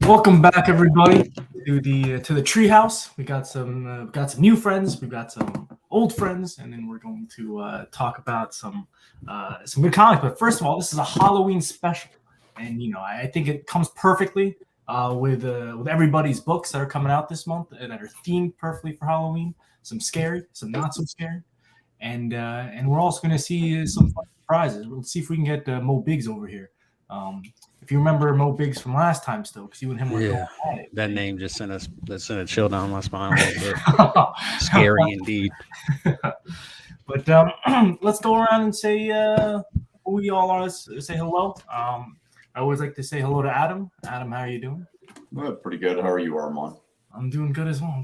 Welcome back, everybody, to the treehouse. We got some new friends, we've got some old friends, and then we're going to talk about some good comics. But first of all, this is a Halloween special, and I think it comes perfectly with everybody's books that are coming out this month and that are themed perfectly for Halloween. Some scary, some not so scary, and we're also going to see some fun surprises. Let's see if we can get Mo Biggs over here. If you remember Mo Biggs from last time, still, because you and him were going at it. That name just sent a chill down my spine a little bit. Scary indeed. But let's go around and say who we all are. Let's say hello. I always like to say hello to Adam. Adam, how are you doing? Well, pretty good. How are you, Armand? I'm doing good as well.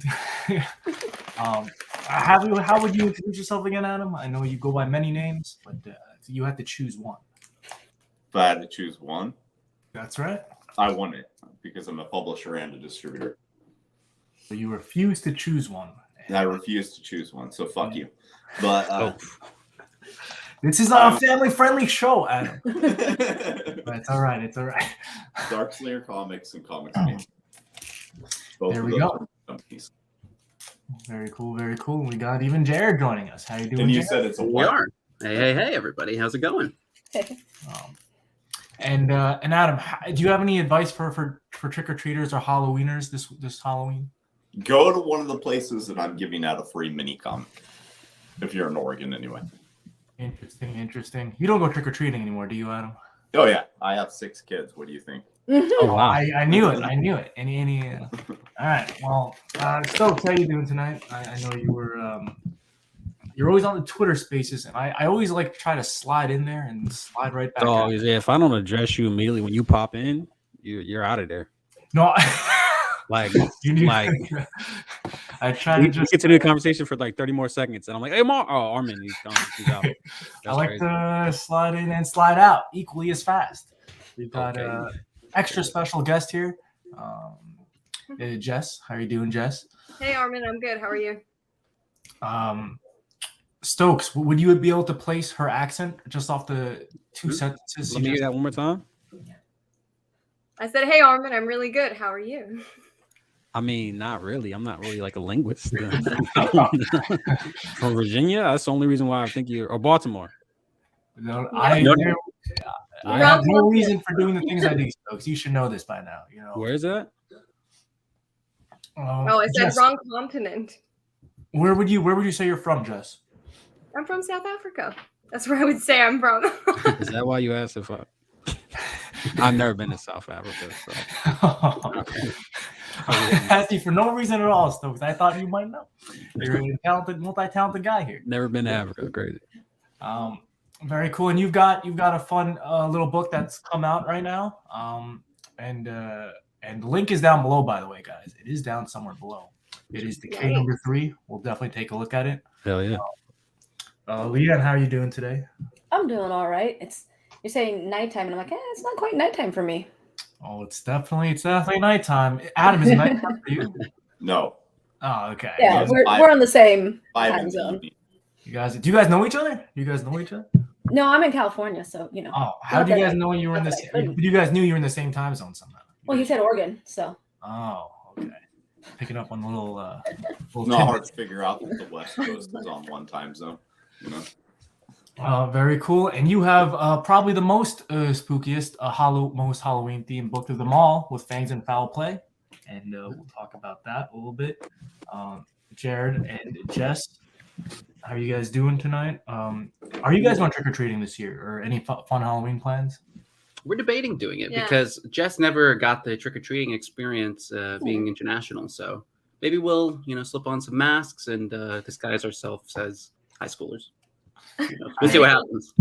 How would you introduce yourself again, Adam? I know you go by many names, but you have to choose one. If I had to choose one, that's right. I want it because I'm a publisher and a distributor. So you refuse to choose one. I refuse to choose one, so fuck you. But this is a family-friendly show, Adam. But it's all right. It's all right. Dark Slayer Comics and Comics Game. There we go. Very cool. Very cool. We got even Jared joining us. How you doing? And you Jared? said it's a We are. Hey, everybody. How's it going? And Adam, do you have any advice for trick-or-treaters or Halloweeners this Halloween? Go to one of the places that I'm giving out a free mini comic. If you're in Oregon, anyway. Interesting. You don't go trick-or-treating anymore, do you, Adam? Oh yeah, I have 6 kids. What do you think? Oh wow! I knew it. Any. All right. Well, Stokes, how you doing tonight? I know you were. You're always on the Twitter Spaces, and I always like to try to slide in there and slide right back. Oh, yeah. If I don't address you immediately when you pop in, you're out of there. No, I try to just continue the conversation for like 30 more seconds, and I'm like, "Hey, Armin, he's gone. He's out." I like to slide in and slide out equally as fast. We've got extra special guest here, Jess. How are you doing, Jess? Hey, Armin. I'm good. How are you? Stokes, would you be able to place her accent just off the 2 sentences? Let me hear that one more time. I said, hey, Armin, I'm really good. How are you? I mean, not really. I'm not really like a linguist. From Virginia, that's the only reason why I think you're... Or Baltimore. No, I have no reason for doing the things I do, Stokes. You should know this by now. Where is that? I said Jess, wrong continent. Where would you say you're from, Jess? I'm from South Africa. That's where I would say I'm from. Is that why you asked if I've never been to South Africa. So. I asked you for no reason at all, Stokes. I thought you might know. You're a talented, multi-talented guy here. Never been to Africa. Crazy. Very cool. And you've got a fun little book that's come out right now. And the link is down below, by the way, guys. It is down somewhere below. It is the K number 3. We'll definitely take a look at it. Hell yeah. Leanne, how are you doing today? I'm doing all right. You're saying nighttime, and I'm like, it's not quite nighttime for me. Oh, it's definitely nighttime. Adam, is it nighttime for you? No. Oh, okay. Yeah, we're on the same time zone. Do you guys know each other? No, I'm in California, so Oh, how do you guys know you were in this? You guys knew you were in the same time zone somehow. Well, he said Oregon, so. Oh, okay. Picking up on little. Not hard to figure out that the West Coast is on one time zone. Very cool. And you have probably the most spookiest, most Halloween themed book of them all, with Fangs and Foul Play, and we'll talk about that a little bit. Jared and Jess, how are you guys doing tonight? Are you guys going trick or treating this year, or any fun Halloween plans? We're debating doing it because Jess never got the trick or treating experience being international. So maybe we'll slip on some masks and disguise ourselves as high schoolers. We'll see what happens.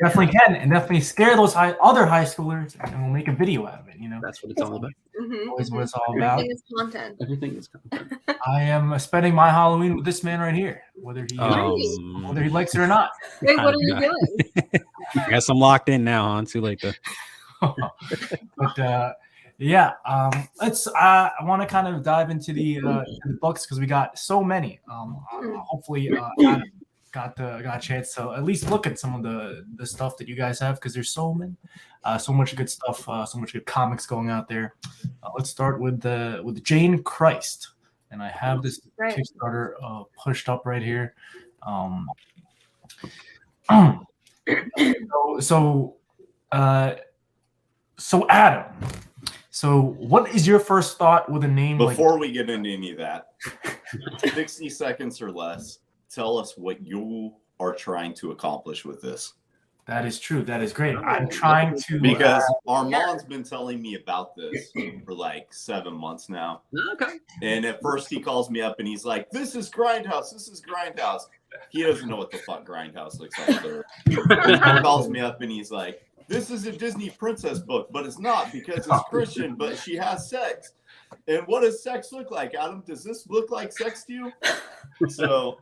Definitely can, and definitely scare those other high schoolers, and we'll make a video out of it. That's what it's all about. Always what it's all about. Everything is content. Everything is content. I am spending my Halloween with this man right here, whether he likes it or not. Wait, what are you doing? I guess I'm locked in now, huh? Too late to. But yeah, let's. I want to kind of dive into the books because we got so many. Hopefully, Adam got a chance to at least look at some of the stuff that you guys have, because there's so much good stuff, so much good comics going out there. Let's start with Jane Christ, and I have this Right. Kickstarter pushed up right here. So Adam, so what is your first thought with a name Before we get into any of that, 60 seconds or less, tell us what you are trying to accomplish with this. That is true. That is great. I'm trying to because Armand's been telling me about this for like 7 months now. Okay. And at first he calls me up and he's like, "This is Grindhouse. This is Grindhouse." He doesn't know what the fuck Grindhouse looks like. He calls me up and he's like, "This is a Disney princess book, but it's not because it's Christian, but she has sex." And what does sex look like, Adam? Does this look like sex to you? So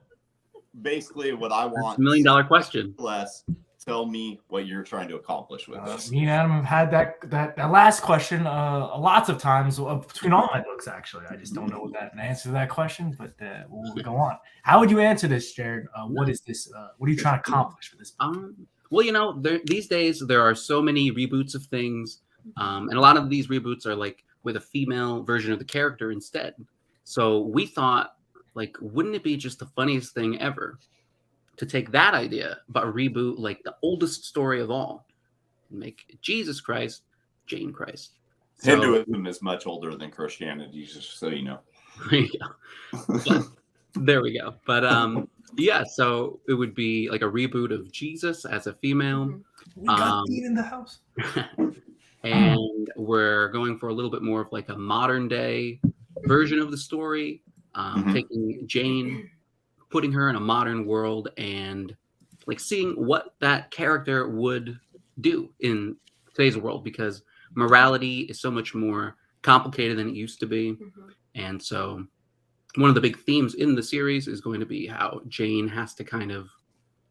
basically what I want, $1 million question. Less, tell me what you're trying to accomplish with this. Me and Adam have had that last question lots of times between all my books, actually. I just don't know an answer to that question, but we'll go on. How would you answer this, Jared? What is this? What are you trying to accomplish with this book? Well, these days there are so many reboots of things, and a lot of these reboots are like with a female version of the character instead. So we thought, like, wouldn't it be just the funniest thing ever to take that idea, but reboot like the oldest story of all, and make Jesus Christ, Jane Christ. So, Hinduism is much older than Christianity, just so you know. There you go. There we go. But yeah, so it would be like a reboot of Jesus as a female. We got Dean in the house. And we're going for a little bit more of like a modern day version of the story, taking Jane, putting her in a modern world, and like seeing what that character would do in today's world, because morality is so much more complicated than it used to be. And so one of the big themes in the series is going to be how Jane has to kind of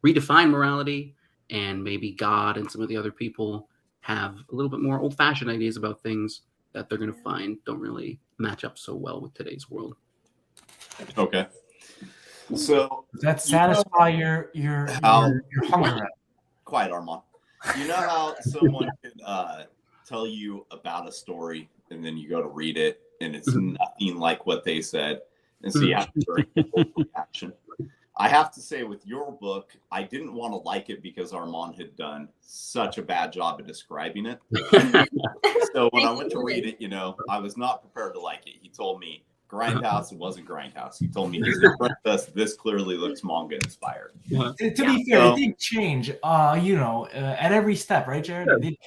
redefine morality, and maybe God and some of the other people have a little bit more old-fashioned ideas about things that they're going to find don't really match up so well with today's world. Okay. So does that satisfy your hunger? Quiet, Armand. You know how someone can tell you about a story and then you go to read it and it's nothing like what they said, and so you have to very reaction. I have to say, with your book, I didn't want to like it because Armand had done such a bad job of describing it. So when I went to read it, I was not prepared to like it. He told me Grindhouse, it wasn't Grindhouse. He told me this clearly looks manga inspired. To be fair, it did change, at every step, right, Jared? It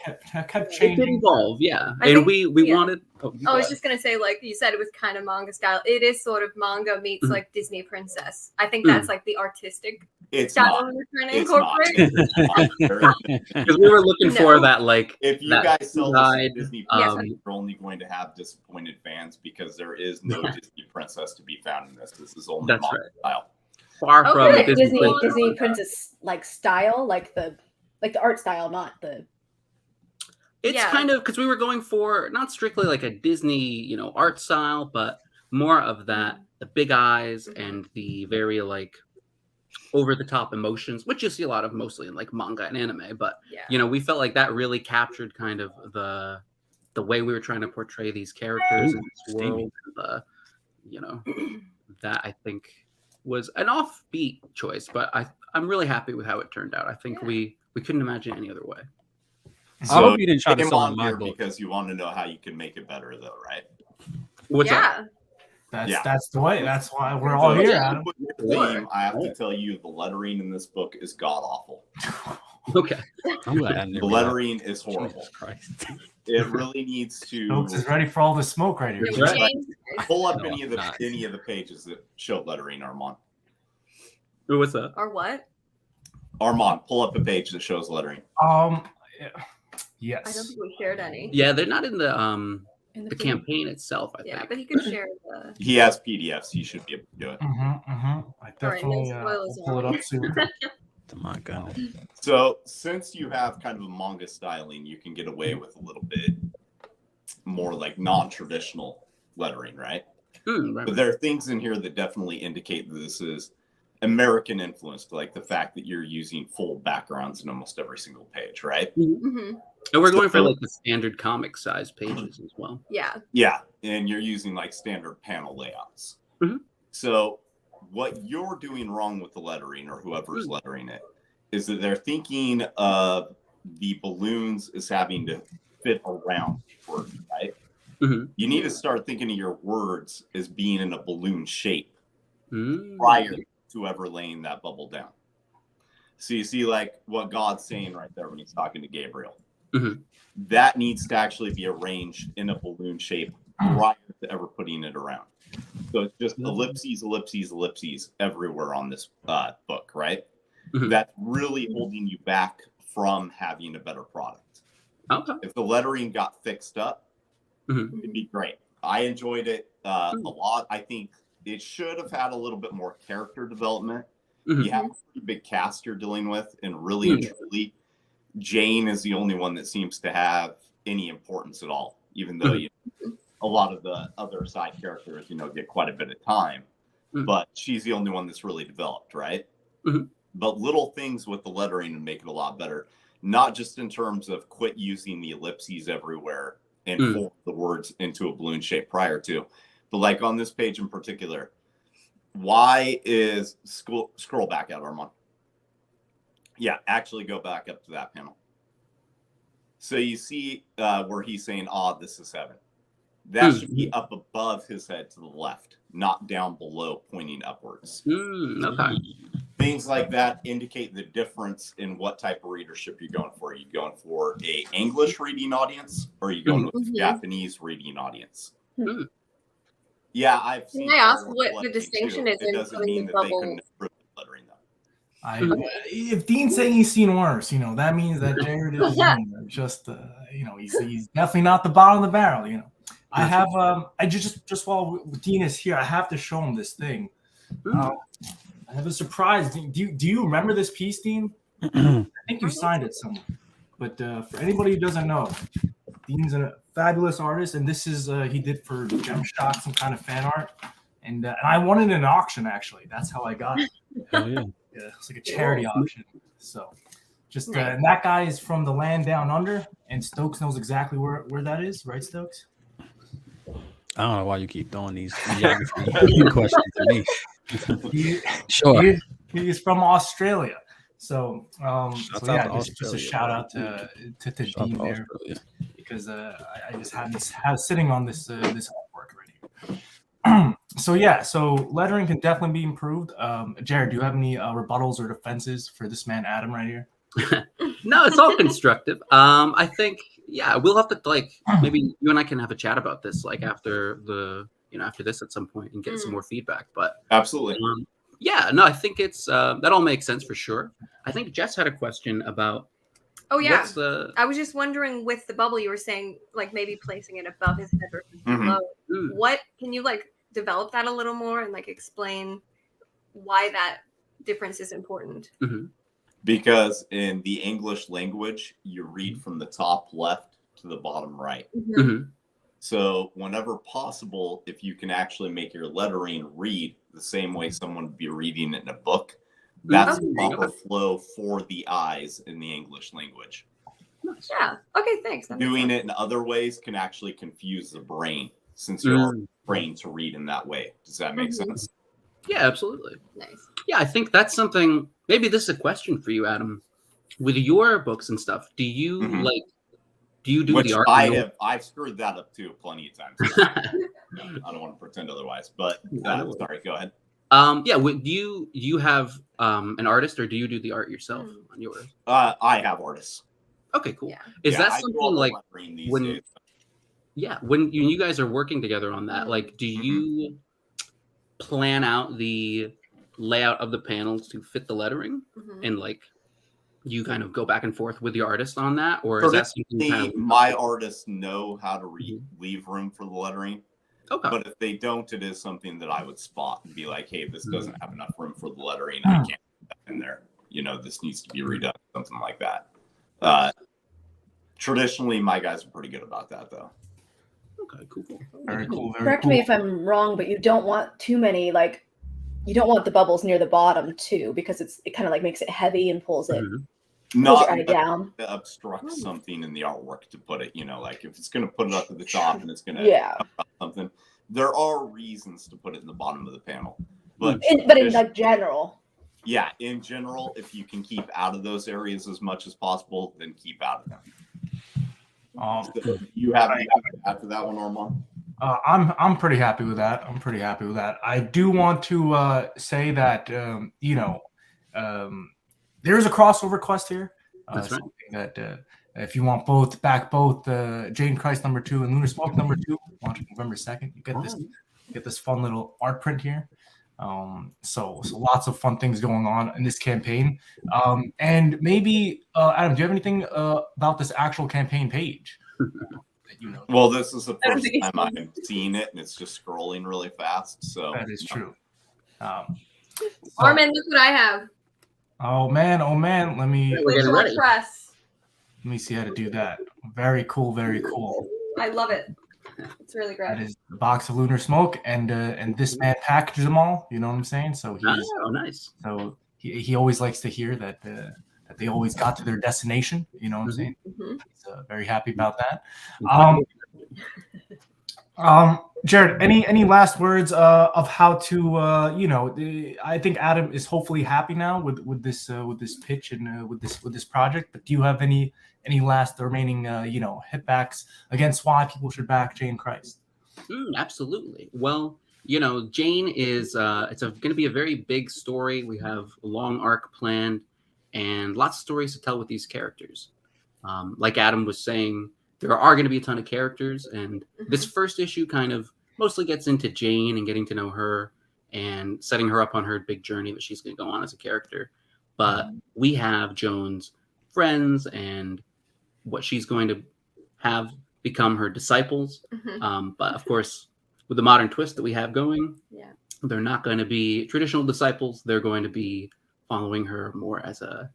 kept changing. It did evolve, yeah. And we wanted... I was just going to say, like you said, it was kind of manga style. It is sort of manga meets like Disney princess. I think that's like the artistic style we're trying to incorporate. Because we were looking for that, like... If you guys sell this Disney princess, you're only going to have disappointed fans, because there is no Disney princess to be found in this. This is only manga style. Far from Disney princess like style, like the art style, not the... It's kind of, because we were going for not strictly like a Disney, art style, but more of that, the big eyes and the very like over the top emotions, which you see a lot of mostly in like manga and anime. But, we felt like that really captured kind of the way we were trying to portray these characters in this world. That I think was an offbeat choice, but I'm really happy with how it turned out. I think we couldn't imagine any other way. So I hope you didn't try to sell my book, because you want to know how you can make it better, though, right? What's that? That's the way. That's why we're all here, Adam. I have to tell you, the lettering in this book is god awful. Okay. The lettering is horrible. It really needs to. Folks is ready for all the smoke right here. Pull up any of the pages that show lettering, Armand. What's that? Or what? Armand, pull up a page that shows lettering. Yes. I don't think we shared any. Yeah, they're not in the campaign itself, I think. Yeah, but he could share the... He has PDFs. He should be able to do it. I definitely pull it up soon. My God. So since you have kind of a manga styling, you can get away with a little bit more like non-traditional lettering, right? Right. But there are things in here that definitely indicate that this is American influenced, like the fact that you're using full backgrounds in almost every single page, right? Mm-hmm. And we're going for like the standard comic size pages as well. Yeah. Yeah, and you're using like standard panel layouts. Mm-hmm. So what you're doing wrong with the lettering, or whoever's lettering it, is that they're thinking of the balloons as having to fit around words, right? Mm-hmm. You need to start thinking of your words as being in a balloon shape Mm-hmm. prior to ever laying that bubble down. So you see like what God's saying right there when he's talking to Gabriel. Mm-hmm. That needs to actually be arranged in a balloon shape prior to ever putting it around. So it's just ellipses, ellipses, ellipses everywhere on this book, right? Mm-hmm. That's really holding you back from having a better product. Okay. If the lettering got fixed up, Mm-hmm. it'd be great. I enjoyed it a lot. I think it should have had a little bit more character development. Mm-hmm. You have a pretty big cast you're dealing with, and really and truly, Jane is the only one that seems to have any importance at all, even though a lot of the other side characters, get quite a bit of time. But she's the only one that's really developed, right? Mm-hmm. But little things with the lettering would make it a lot better, not just in terms of quit using the ellipses everywhere and fold the words into a balloon shape prior to, but like on this page in particular, why is scroll back out, Armand? Yeah, actually go back up to that panel. So you see where he's saying, this is heaven. That should be up above his head to the left, not down below, pointing upwards. Okay. Things like that indicate the difference in what type of readership you're going for. Are you going for a English reading audience, or are you going with a Japanese reading audience? Yeah, I've seen. Can I ask what the distinction is? It doesn't mean that they couldn't improve the lettering, though. If Dean's saying he's seen worse, that means that Jared is just, he's definitely not the bottom of the barrel. I have, just while Dean is here, I have to show him this thing. I have a surprise. Do you remember this piece, Dean? I think you signed it somewhere. But for anybody who doesn't know, Dean's a fabulous artist, and this is he did for Gem Shock some kind of fan art, and I won it in an auction. Actually, that's how I got it. Hell yeah. Yeah, it's like a charity auction. So, just and that guy is from the land down under, and Stokes knows exactly where that is, right, Stokes? I don't know why you keep throwing these geography questions to me. Sure. He's from Australia. So, just a shout out to Dean there, because I just had sitting on this artwork already. So lettering can definitely be improved. Jared, do you have any rebuttals or defenses for this man Adam right here? No, it's all constructive. I think we'll have to maybe you and I can have a chat about this after after this at some point and get some more feedback. But absolutely. I think it's that all makes sense for sure. I think Jess had a question about. Oh yeah, I was just wondering with the bubble you were saying maybe placing it above his head versus below. What can you develop that a little more and explain why that difference is important? Because in the English language, you read from the top left to the bottom right. So whenever possible, if you can actually make your lettering read the same way someone would be reading it in a book, that's the proper flow for the eyes in the English language. Yeah. Okay, thanks. Doing it in other ways can actually confuse the brain, since you're trained to read in that way. Does that make sense? Yeah, absolutely. Nice. Yeah, I think that's something. Maybe this is a question for you, Adam. With your books and stuff, do you do you do the art? I've screwed that up too plenty of times. I don't want to pretend otherwise, but sorry, go ahead. Do you have an artist, or do you do the art yourself on yours? I have artists. Okay, cool. Yeah. Is that something when days. when you guys are working together on that, do you plan out the layout of the panels to fit the lettering and you kind of go back and forth with the artist on that, or is that something my artists know how to leave room for the lettering? Okay. But if they don't, it is something that I would spot and be like, hey, this doesn't have enough room for the lettering. I can't put that in there. This needs to be redone, something like that. Traditionally, my guys are pretty good about that, though. Okay, cool. Very cool. Correct me if I'm wrong, but you don't want too many you don't want the bubbles near the bottom too, because it kind of like makes it heavy and pulls it. Not your eye down. Obstruct something in the artwork to put it, like if it's going to put it up at the top and it's going to cover up something, there are reasons to put it in the bottom of the panel. But in like general. Yeah, in general, if you can keep out of those areas as much as possible, then keep out of them. So you have after that one, Armand? I'm pretty happy with that. I do want to say that there's a crossover quest here. That's right. That if you want both Jane Christ #2 and Lunar Smoke #2, launching November 2nd, you get this fun little art print here. So lots of fun things going on in this campaign. And maybe Adam, do you have anything about this actual campaign page? Well, this is the first time I've seen it, and it's just scrolling really fast. So that is true. Armin, look what I have. Oh man! Let me press. Let me see how to do that. Very cool. I love it. It's really great. That is a box of Lunar Smoke, and this man packages them all. You know what I'm saying? So he's nice. So he always likes to hear that they always got to their destination. You know what I'm saying? He's very happy about that. Jared, any last words of how to I think Adam is hopefully happy now with this pitch and with this project. But do you have any last remaining hitbacks against why people should back Jane Christ? Absolutely. Well, Jane is it's going to be a very big story. We have a long arc planned and lots of stories to tell with these characters. Like Adam was saying, there are going to be a ton of characters, and this first issue kind of mostly gets into Jane and getting to know her and setting her up on her big journey that she's going to go on as a character. But we have Joan's friends and what she's going to have become her disciples. But of course, with the modern twist that we have going, they're not going to be traditional disciples. They're going to be following her more as a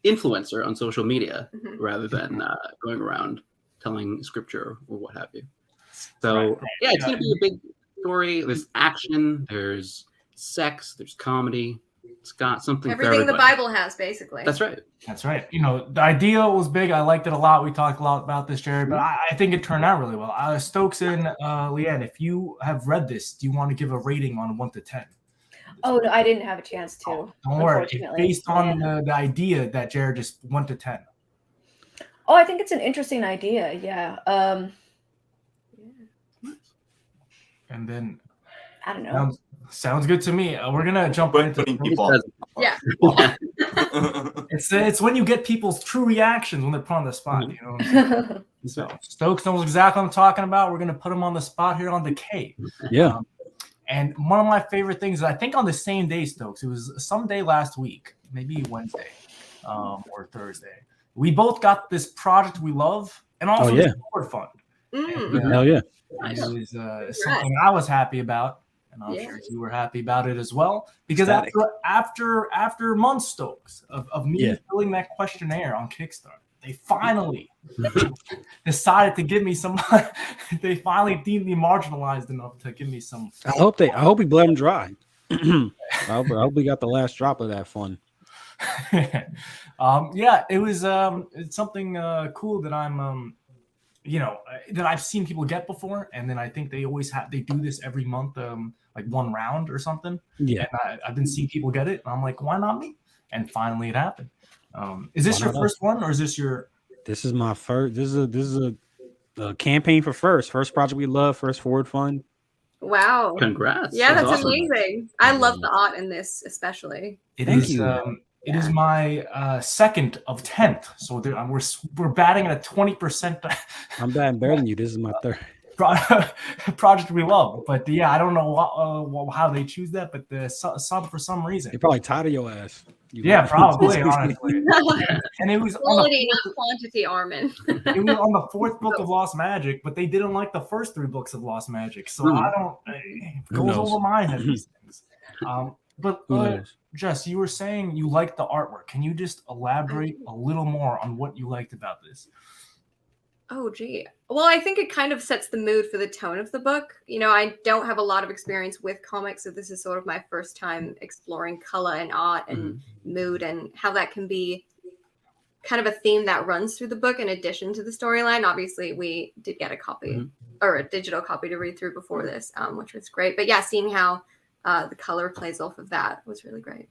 influencer on social media rather than going around telling scripture or what have you. So it's going to be a big story. There's action, there's sex, there's comedy. It's got something everything the Bible has, basically. That's right. The idea was big. I liked it a lot. We talked a lot about this, Jared, but I think it turned out really well. Stokes and Leanne, if you have read this, do you want to give a rating on 1 to 10? Oh no, I didn't have a chance to. Don't worry. It's based on the idea that Jared just 1 to 10. Oh, I think it's an interesting idea. Yeah. And then I don't know. Sounds good to me. We're gonna jump into people. It's when you get people's true reactions when they're put on the spot. You know what I'm saying? So Stokes knows exactly what I'm talking about. We're gonna put him on the spot here on Decay. Yeah. And one of my favorite things, I think on the same day, Stokes, it was some day last week, maybe Wednesday or Thursday. We both got this project we love and also this board fund. Hell yeah. Nice. It was something I was happy about, and I'm sure you were happy about it as well. Because after months, Stokes, of me filling that questionnaire on Kickstarter, they finally decided to give me some. They finally deemed me marginalized enough to give me some. I hope we bled them dry. I hope we got the last drop of that fun. It was it's something cool that I'm that I've seen people get before, and then I think they do this every month, like one round or something. And I've been seeing people get it, and I'm like, why not me? And finally, it happened. Is this your first one, or is this your? This is my first. This is a campaign for first project we love, first forward fund. Wow! Congrats! Yeah, that's awesome. Amazing. I love the art in this, especially. Thank you. It is my second of 10th, so we're batting at a 20%. I'm batting better than you. This is my third project we love, but I don't know how they choose that, but for some reason they're probably tired of your ass. Probably honestly. And it was quality, not quantity, Armin. It was on the 4th book of Lost Magic, but they didn't like the first 3 books of Lost Magic, so I don't. It goes over my head, these things. But Jess, you were saying you liked the artwork. Can you just elaborate a little more on what you liked about this? Oh, gee. Well, I think it kind of sets the mood for the tone of the book. You know, I don't have a lot of experience with comics, so this is sort of my first time exploring color and art and mood and how that can be kind of a theme that runs through the book in addition to the storyline. Obviously, we did get a copy or a digital copy to read through before this, which was great. But yeah, seeing how the color plays off of that was really great.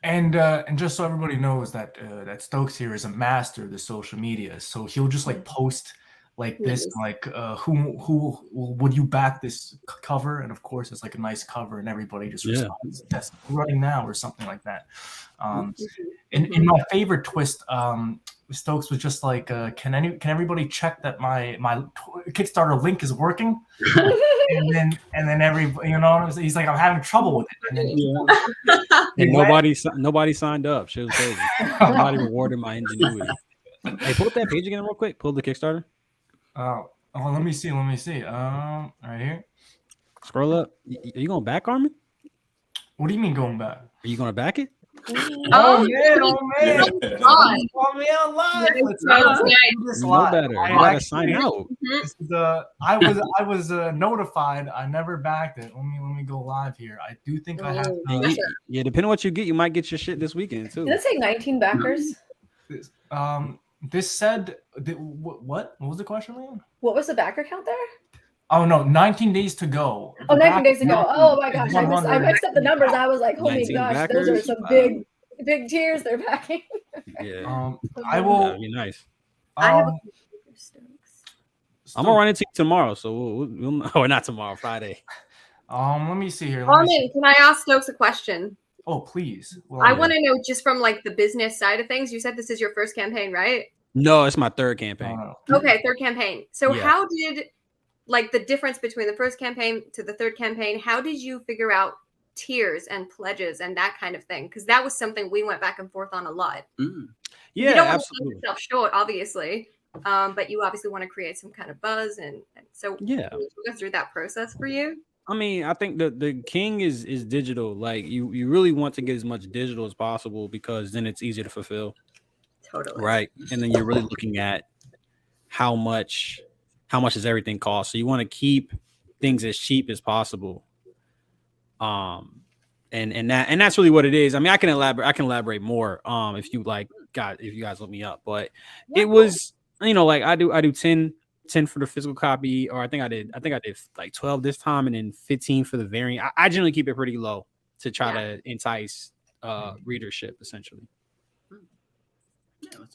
And just so everybody knows that that Stokes here is a master of the social media, so he'll just like post like this, like who would you back this cover? And of course, it's like a nice cover, and everybody just responds, "Yes, running now," or something like that. In my favorite twist, Stokes was just like, "Can everybody check that my Kickstarter link is working?" and then everybody, you know, he's like, "I'm having trouble with it." And then nobody signed up. She was crazy. Nobody rewarded my ingenuity. Hey, pull up that page again real quick. Pull the Kickstarter. Let me see. Right here. Scroll up. Are you going back, Armin? What do you mean going back? Are you going to back it? Oh man! Oh man, live. You know better. You gotta sign out. This is, I was notified. I never backed it. Let me go live here. I do think I have. Yeah, depending on what you get, you might get your shit this weekend too. Did it say 19 backers? This said what was the question, Leanne? What was the backer count there? Oh no, 19 days to go. Oh, 19 days to go. Oh my gosh, I mixed up the numbers. I was like, oh my gosh, backers. Those are some big tiers they're backing. Yeah. I will. That'd be nice. I have I'm gonna run into you tomorrow, so we'll or not tomorrow, Friday. Let me see here. Armin, can I ask Stokes a question? Oh, please. Well, I want to know just from like the business side of things. You said this is your first campaign, right? No, it's my third campaign. Okay, third campaign. So how did like the difference between the first campaign to the third campaign? How did you figure out tiers and pledges and that kind of thing? Because that was something we went back and forth on a lot. Yeah, you don't want absolutely. to sell yourself short, obviously, but you obviously want to create some kind of buzz, and so can you go through that process for you? I mean, I think the king is digital. Like you really want to get as much digital as possible because then it's easier to fulfill. Totally. Right, and then you're really looking at how much does everything cost. So you want to keep things as cheap as possible. And that's really what it is. I mean, I can elaborate more if you guys look me up, but it was, you know, like I do 10 for the physical copy, or I think I did like 12 this time, and then 15 for the variant. I generally keep it pretty low to try to entice readership essentially.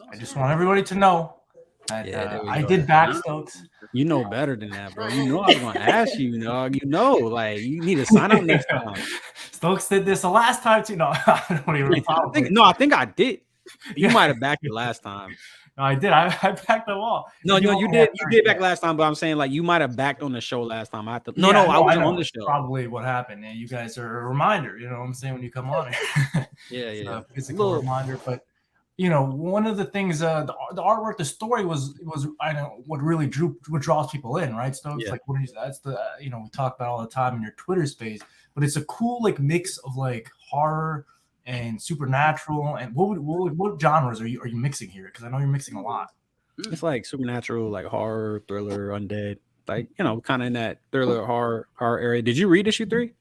I just want everybody to know that I did back Stokes. You know better than that, bro. You know I was gonna ask you, dog. You know, like you need to sign up next time. Stokes did this the last time too. No, I don't even recall. I think I did. You might have backed it last time. No, I did. I backed them all. No, you did. You did back last time, but I'm saying like you might have backed on the show last time. I wasn't on the show. Probably what happened. And you guys are a reminder. You know what I'm saying when you come on. Yeah. Physical reminder, but. You know, one of the things, the artwork, the story was I know what really draws people in, right? So it's like that's the we talk about all the time in your Twitter space, but it's a cool like mix of like horror and supernatural. And what genres are you mixing here? Because I know you're mixing a lot. It's like supernatural, like horror, thriller, undead, like kind of in that thriller horror area. Did you read issue 3?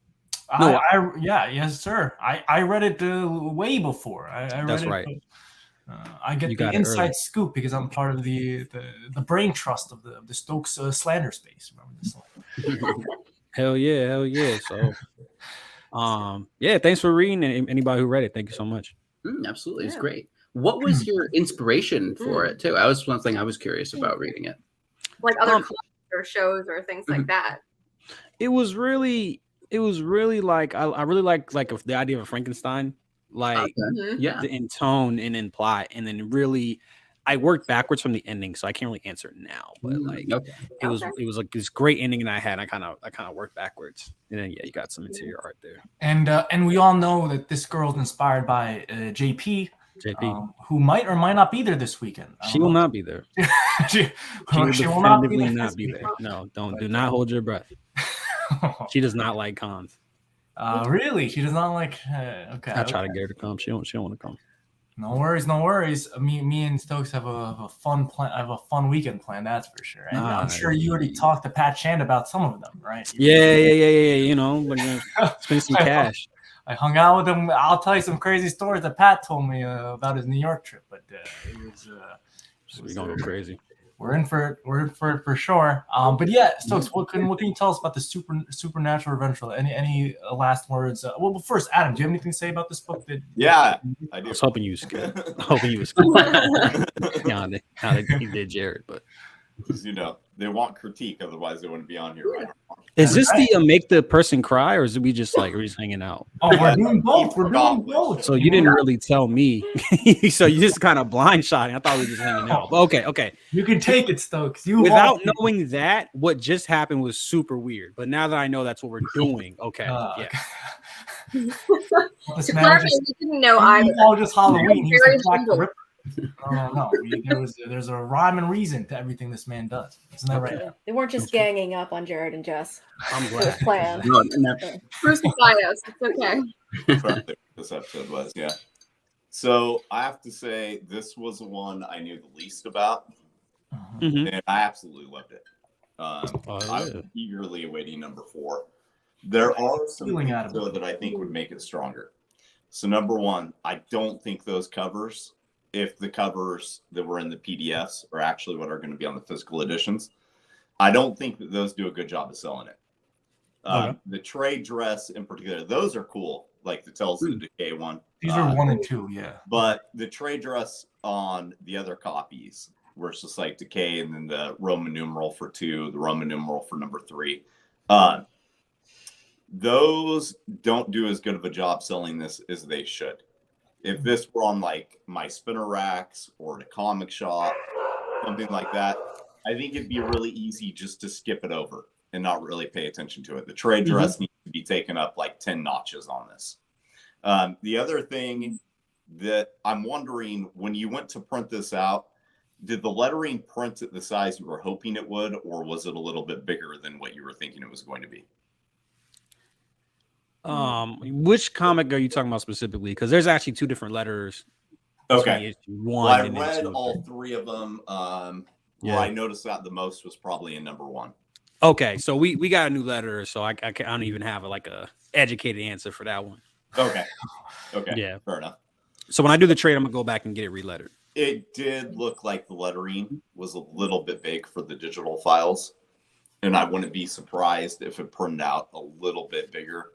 No, yes, sir. I read it way before. I read that's it, right. I get the inside scoop because I'm part of the brain trust of the Stokes slander space. Remember this one? Hell yeah. So, thanks for reading, and anybody who read it, thank you so much. Absolutely, it's great. What was your inspiration for it too? I was one thing I was curious about reading it, like other or shows or things like that. It was really like I really like the idea of a Frankenstein. Like in tone and in plot, and then really I worked backwards from the ending, so I can't really answer it now, but like it was like this great ending, and I kind of worked backwards, and then you got some interior art there, and we all know that this girl's inspired by JP, who might or might not be there this weekend. She will not be there. she will not be there. No, do not hold your breath. She does not like cons. Really? She does not like. Okay. I try to get her to come. She don't want to come. No worries, no worries. Me and Stokes have a fun plan. I have a fun weekend plan, that's for sure. And I'm sure you already talked to Pat Shand about some of them, right? Yeah. You know, we're gonna spend some cash. I hung out with him. I'll tell you some crazy stories that Pat told me about his New York trip, but it was. We're gonna go crazy. We're in for it. We're in for it for sure. But yeah, Stokes, what can you tell us about the supernatural adventure? Any last words? Well, first, Adam, do you have anything to say about this book? Yeah, I do. I was hoping you was good. Yeah, he did Jared, but because they want critique, otherwise they wouldn't be on here, right? Is this the make the person cry, or is it we just hanging out? Oh, we're doing both. We're doing both. So you didn't really tell me. So you just kind of blind shotting. I thought we were just hanging out. But okay. You can take it, Stokes. Without knowing that, what just happened was super weird. But now that I know that's what we're doing, okay, yeah. To clarify, we didn't know either. All just Halloween. He's like Jack the Ripper. No. There's a rhyme and reason to everything this man does. Isn't that right? They weren't just ganging up on Jared and Jess. I'm glad. It was planned. Crucify us. It's okay. This episode was, yeah. So I have to say, this was the one I knew the least about, and I absolutely loved it. I'm eagerly awaiting number 4. There are some things though that I think would make it stronger. So number 1, I don't think those covers, if the covers that were in the PDFs are actually what are going to be on the physical editions, I don't think that those do a good job of selling it. The trade dress in particular, those are cool, like the Tales of the Decay one. These are 1 and 2, yeah. But the trade dress on the other copies, where it's just like Decay and then the Roman numeral for 2, the Roman numeral for number 3, those don't do as good of a job selling this as they should. If this were on like my spinner racks or at a comic shop, something like that, I think it'd be really easy just to skip it over and not really pay attention to it. The trade dress needs to be taken up like 10 notches on this. The other thing that I'm wondering, when you went to print this out, did the lettering print at the size you were hoping it would, or was it a little bit bigger than what you were thinking it was going to be? Which comic are you talking about specifically? Because there's actually 2 different letters. Okay. Well, I read all 3 of them. Where I noticed that the most was probably in number 1. Okay, so we got a new letter, so I don't even have a educated answer for that one. Okay. Yeah. Fair enough. So when I do the trade, I'm gonna go back and get it relettered. It did look like the lettering was a little bit big for the digital files, and I wouldn't be surprised if it printed out a little bit bigger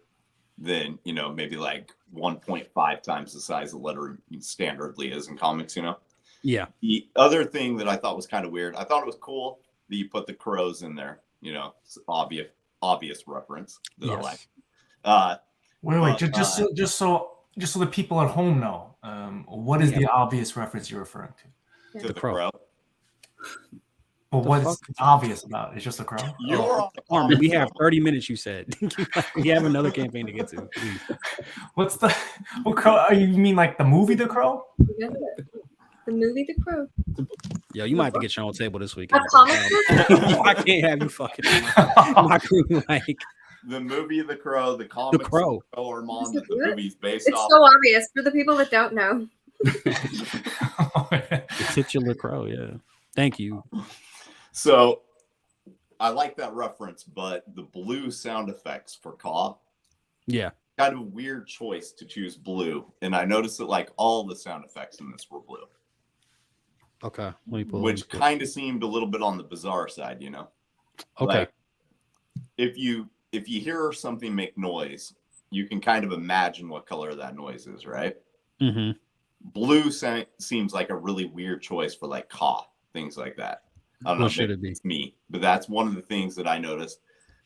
than, maybe like 1.5 times the size of letter standardly is in comics, Yeah. The other thing that I thought was kind of weird, I thought it was cool that you put the crows in there, it's obvious reference that I like. Wait, just so the people at home know, what is the obvious reference you're referring to? To the crow. Well, what's obvious about it? It's just a crow? We have 30 minutes, you said. We have another campaign to get to. Please. What crow? You mean like the movie The Crow? The movie The Crow. Yo, you might have to get your own table this week. A comic I can't have you fucking my crew like the movie The Crow, the comic The Crow. Armand, the movie's based it's off. so obvious for the people that don't know. The titular crow, yeah. Thank you. So I like that reference, but the blue sound effects for Caw. Yeah. Kind of a weird choice to choose blue. And I noticed that like all the sound effects in this were blue. Okay. Which kind of seemed a little bit on the bizarre side, Okay. Like, if you hear something make noise, you can kind of imagine what color that noise is, right? Mm-hmm. Blue seems like a really weird choice for like Caw, things like that. I don't know if it's me, but that's one of the things that I noticed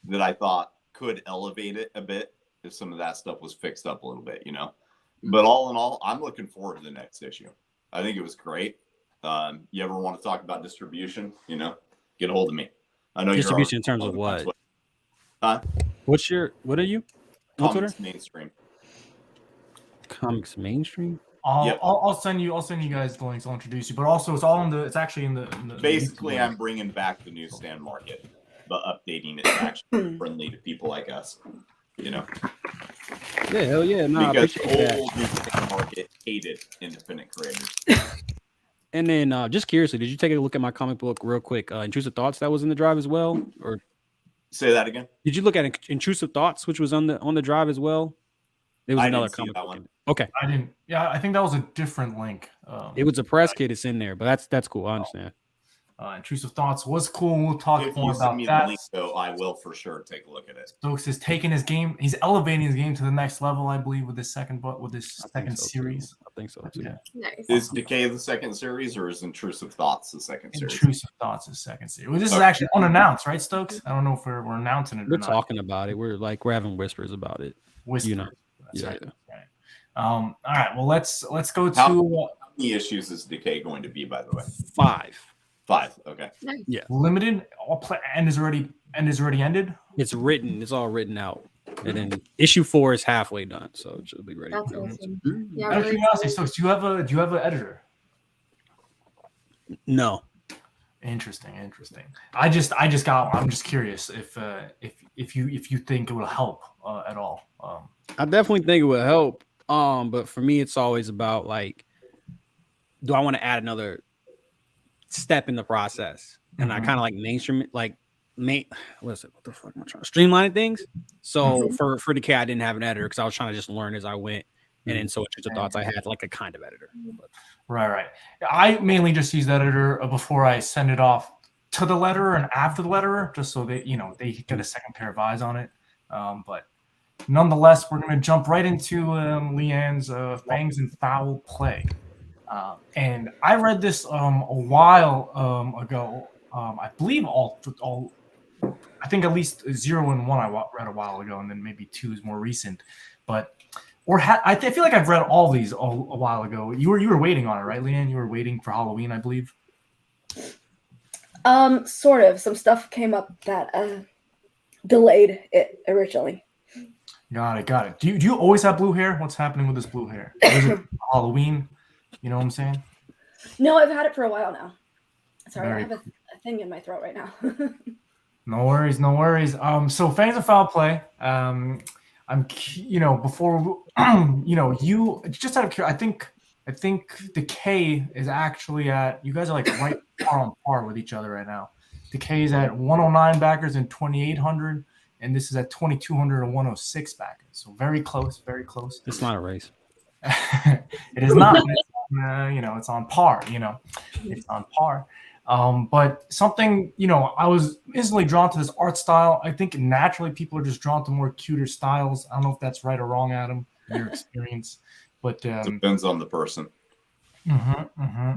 that I thought could elevate it a bit if some of that stuff was fixed up a little bit, But all in all, I'm looking forward to the next issue. I think it was great. You ever want to talk about distribution, get a hold of me. I know distribution in terms of what? Huh? What are you? Comics Mainstream. Comics Mainstream? I'll send you guys the links. I'll introduce you, but also it's actually in the basically I'm bringing back the newsstand market, but updating it to actually friendly to people like us, Yeah, hell yeah. No, because I old music market hated independent creators. And then just curiously, did you take a look at my comic book real quick? Intrusive Thoughts that was in the drive as well? Or say that again? Did you look at Intrusive Thoughts, which was on the drive as well? There was another comic book. One. Okay. I didn't. Yeah, I think that was a different link. It was a press kit. It's in there, but that's cool. I understand. Intrusive Thoughts was cool. We'll talk if more you about send me that. The link, though, I will for sure take a look at it. Stokes is taking his game. He's elevating his game to the next level, I believe, with this second series. I think so too. Yeah. Nice. Is Decay the second series, or is Intrusive Thoughts the second series? Intrusive Thoughts is second series. Well, this is actually unannounced, right, Stokes? I don't know if we're announcing it. We're talking about it. We're having whispers about it. Whispers. You know. Yeah. Right. All right. Well, let's go to. How many issues is Decay going to be, by the way? 5. 5. Okay. Yeah. Limited. And is already ended. It's written. It's all written out. And then issue 4 is halfway done, so it should be ready. That's awesome. Yeah. Out of curiosity, Stokes, do you have an editor? No. Interesting. I'm just curious if you think it will help at all. I definitely think it will help. But for me, it's always about like, do I want to add another step in the process? And I kind of like mainstream, like what is it? What the fuck am I trying to streamline things? So for Decay, I didn't have an editor because I was trying to just learn as I went. And then so Intrusive Thoughts, I had like a kind of editor. Right. I mainly just use the editor before I send it off to the letterer and after the letterer, just so they get a second pair of eyes on it. But nonetheless, we're going to jump right into Leanne's Fangs and Foul Play. And I read this a while ago. I believe I think at least 0 and 1 I read a while ago, and then maybe 2 is more recent. But I feel like I've read all these a while ago. You were waiting on it, right, Leanne? You were waiting for Halloween, I believe. Sort of. Some stuff came up that delayed it originally. Got it. Do you always have blue hair? What's happening with this blue hair? Is it Halloween? You know what I'm saying? No, I've had it for a while now. Sorry, I have a thing in my throat right now. No worries. So Fangs and Foul Play. Before you just out of curiosity, I think Decay is actually at, you guys are like right on par with each other right now. Decay is at 109 backers and 2,800, and this is at 2,200 and 106 backers. So very close. It's not a race. It is not. It's on par. It's on par. But something, I was instantly drawn to this art style. I think naturally people are just drawn to more cuter styles. I don't know if that's right or wrong, Adam, your experience. But depends on the person.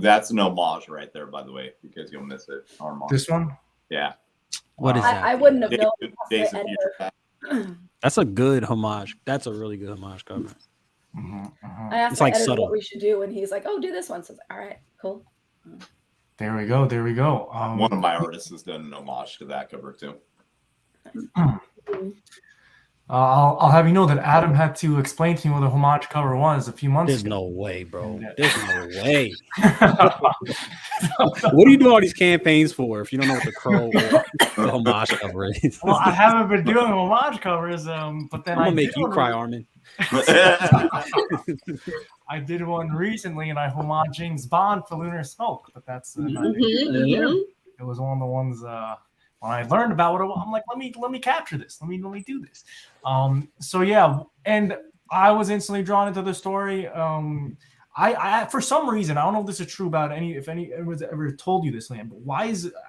That's an homage right there, by the way, because you'll miss it. This one? Yeah. What is that? I wouldn't have known. Days of Future. That's a good homage. That's a really good homage cover. I asked It's my like editor subtle. what we should do, and he's like, "Oh, do this one." So I was like, "All right, cool." There we go. One of my artists has done an homage to that cover too. I'll have you know that Adam had to explain to me what the homage cover was a few months There's ago. no way, bro. There's no way. What do you do all these campaigns for if you don't know what the crow or the homage cover is? Well, I haven't been doing homage covers, but then I'm gonna make you cry, Armin. I did one recently, and I homaged James Bond for Lunar Smoke, but that's it was one of the ones when I learned about what I'm like, let me capture this, let me do this. So yeah, and I was instantly drawn into the story. I for some reason, I don't know if this is true about if anyone's ever told you this, Leanne, but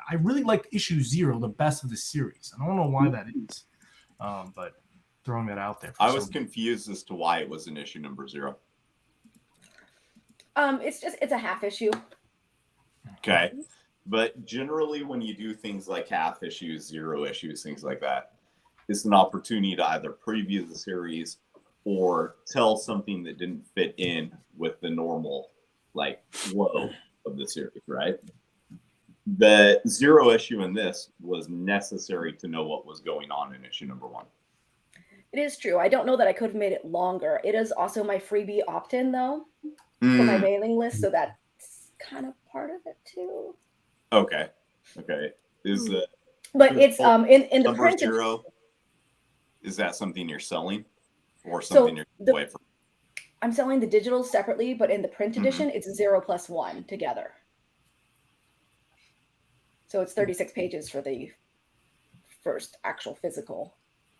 I really liked issue 0 the best of the series. I don't know why that is, but throwing that out there. I was confused as to why it was in issue number 0. It's a half issue. Okay. But generally when you do things like half issues, 0 issues, things like that, it's an opportunity to either preview the series or tell something that didn't fit in with the normal flow of the series, right? The 0 issue in this was necessary to know what was going on in issue number 1. It is true. I don't know that I could have made it longer. It is also my freebie opt-in though for my mailing list, so that's kind of part of it too. Okay. Is the but it's in the number print 0? Is that something you're selling? or something you're away from? I'm selling the digital separately, but in the print edition, it's 0 + 1 together. So it's 36 pages for the first actual physical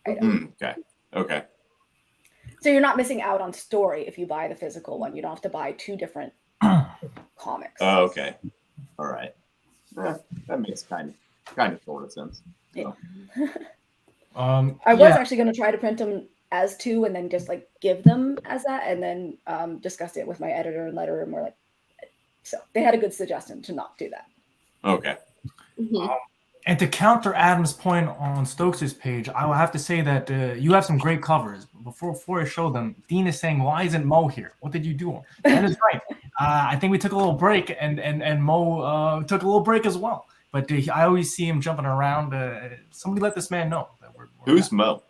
item. Okay. So you're not missing out on story if you buy the physical one. You don't have to buy 2 different comics. Oh, okay. All right. That makes kind of sort of sense. Yeah. So. I was actually going to try to print them as 2 and then just like give them as that, and then discuss it with my editor and letter, and we're like, so they had a good suggestion to not do that. Okay. And to counter Adam's point on Stokes' page, I will have to say that you have some great covers. Before I show them, Dean is saying, "Why isn't Mo here? What did you do?" That is right. I think we took a little break, and Mo took a little break as well. But I always see him jumping around. Somebody let this man know that we're Who's Mo?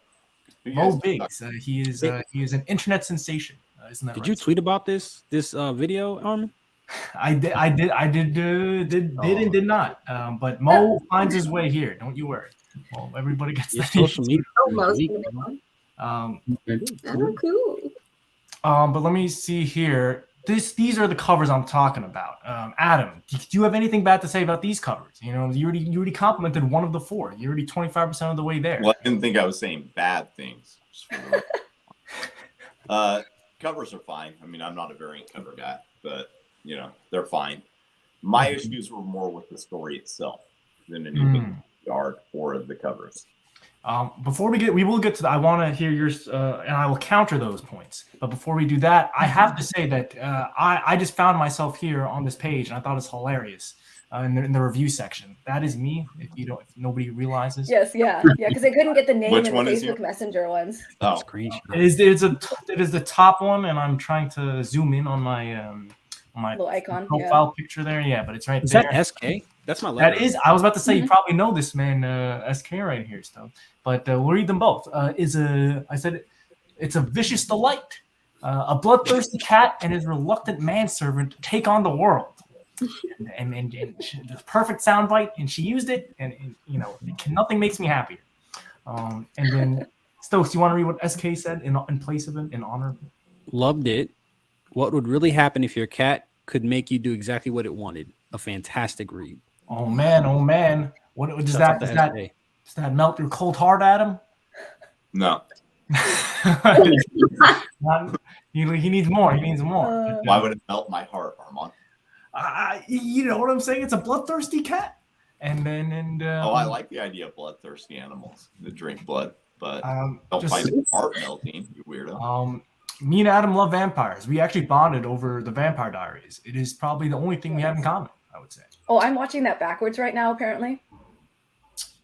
Mo Biggs. He is an internet sensation. Isn't that Did right? you tweet about this video, Armin? I did and did not. But Mo finds his way here. Don't you worry. Well, everybody gets Your that. social media. Cool. But let me see here. These are the covers I'm talking about. Adam, do you have anything bad to say about these covers? You know, you already complimented one of the 4. You're already 25% of the way there. Well, I didn't think I was saying bad things. Covers are fine. I mean, I'm not a variant cover guy, but you know, they're fine. My issues were more with the story itself than anything the art or the covers. Before we will get to that. I want to hear yours, and I will counter those points. But before we do that, I have to say that I just found myself here on this page, and I thought it's hilarious in the review section. That is me. If nobody realizes. Yes, yeah, because I couldn't get the name Which in the Facebook Messenger ones. Oh, it is the top one, and I'm trying to zoom in on my little icon profile picture there. Yeah, but it's right Is there. that SK? That's my letter. That is. I was about to say you probably know this man, SK right here, still. But we'll read them both. I said it's a vicious delight, a bloodthirsty cat and his reluctant manservant take on the world. And the perfect soundbite, and she used it, and you know, nothing makes me happier. And then Stokes, you want to read what SK said in place of it, in honor? Loved it. What would really happen if your cat could make you do exactly what it wanted? A fantastic read. Oh man. What does that melt your cold heart, Adam? no. He needs more. He needs more. Why would it melt my heart, Armand? You know what I'm saying? It's a bloodthirsty cat. I like the idea of bloodthirsty animals that drink blood, but don't find it heart melting, you weirdo. Me and Adam love vampires. We actually bonded over the Vampire Diaries. It is probably the only thing we have in common, I would say. Oh, I'm watching that backwards right now, apparently.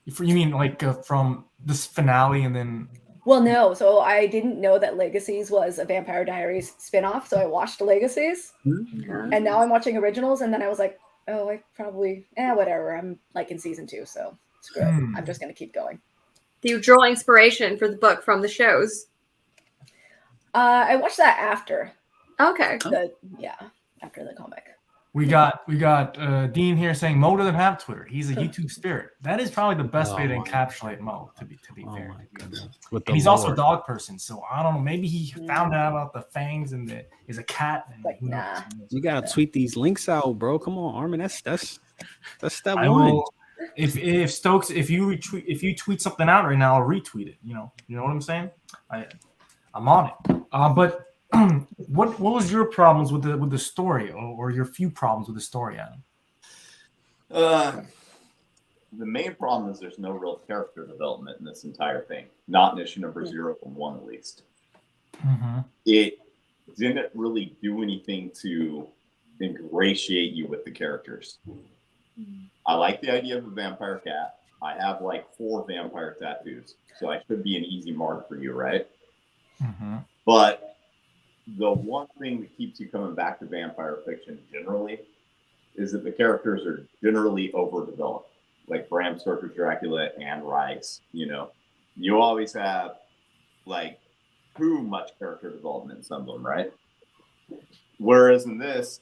You mean like from this finale and then... Well, no. So I didn't know that Legacies was a Vampire Diaries spinoff, so I watched Legacies. And now I'm watching Originals, and then I was like, oh, I probably... whatever. I'm like in season 2, so screw it. I'm just going to keep going. Do you draw inspiration for the book from the shows? I watched that after. Okay. After the comic. We got Dean here saying Mo doesn't have Twitter. He's a YouTube spirit. That is probably the best way to encapsulate Mo. To be fair, and he's also a dog person. So I don't know. Maybe he found out about the fangs and is a cat. And like, nah. You gotta tweet these links out, bro. Come on, Armin. That's step I one. will, if Stokes, if you tweet something out right now, I'll retweet it. You know what I'm saying? I'm on it. But what was your problems with the story, or your few problems with the story, Adam? The main problem is there's no real character development in this entire thing. Not in issue number 0 and 1, at least. It didn't really do anything to ingratiate you with the characters. I like the idea of a vampire cat. I have like 4 vampire tattoos, so I should be an easy mark for you, right? But the one thing that keeps you coming back to vampire fiction generally is that the characters are generally overdeveloped, like Bram Stoker's Dracula and Rice. You know, you always have like too much character development in some of them, right? Whereas in this,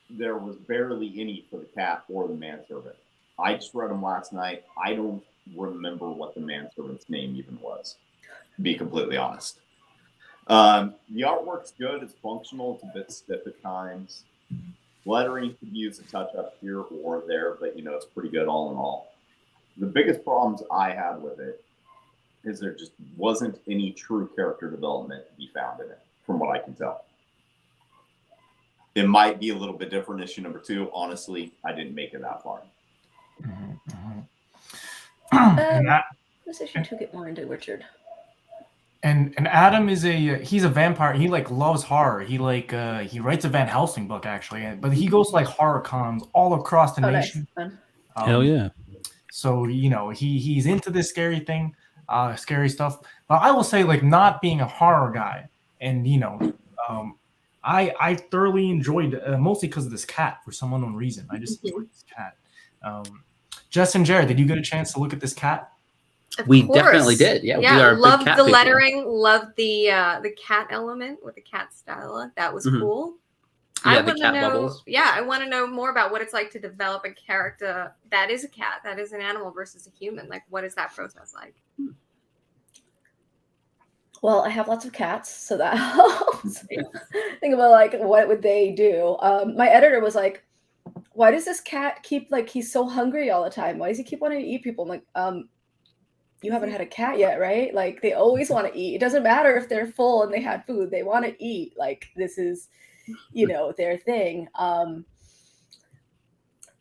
there was barely any for the cat or the manservant. I just read them last night. I don't remember what the manservant's name even was, to be completely honest. The artwork's good. It's functional. It's a bit stiff at times. Lettering could use a touch up here or there, but it's pretty good all in all. The biggest problems I had with it is there just wasn't any true character development to be found in it, from what I can tell. It might be a little bit different issue number 2. Honestly, I didn't make it that far. This issue 2 get more into Richard. And Adam is he's a vampire. He loves horror. He he writes a Van Helsing book actually, but he goes to horror cons all across the nation. Nice. Hell yeah. So he's into this scary thing, scary stuff. But I will say not being a horror guy, and I thoroughly enjoyed mostly because of this cat for some unknown reason. I just enjoyed this cat. Jess and Jared, did you get a chance to look at this cat? We definitely did. Yeah, we are loved big cat the people. lettering, loved the cat element with the cat style. That was cool. Yeah, I the want to cat know. bubbles. Yeah, I want to know more about what it's like to develop a character that is a cat, that is an animal versus a human. What is that process like? Well, I have lots of cats, so that helps. Think about what would they do. My editor was like, "Why does this cat keep he's so hungry all the time? Why does he keep wanting to eat people?" I'm like, you haven't had a cat yet, right? They always want to eat. It doesn't matter if they're full and they had food. They want to eat. This is, their thing.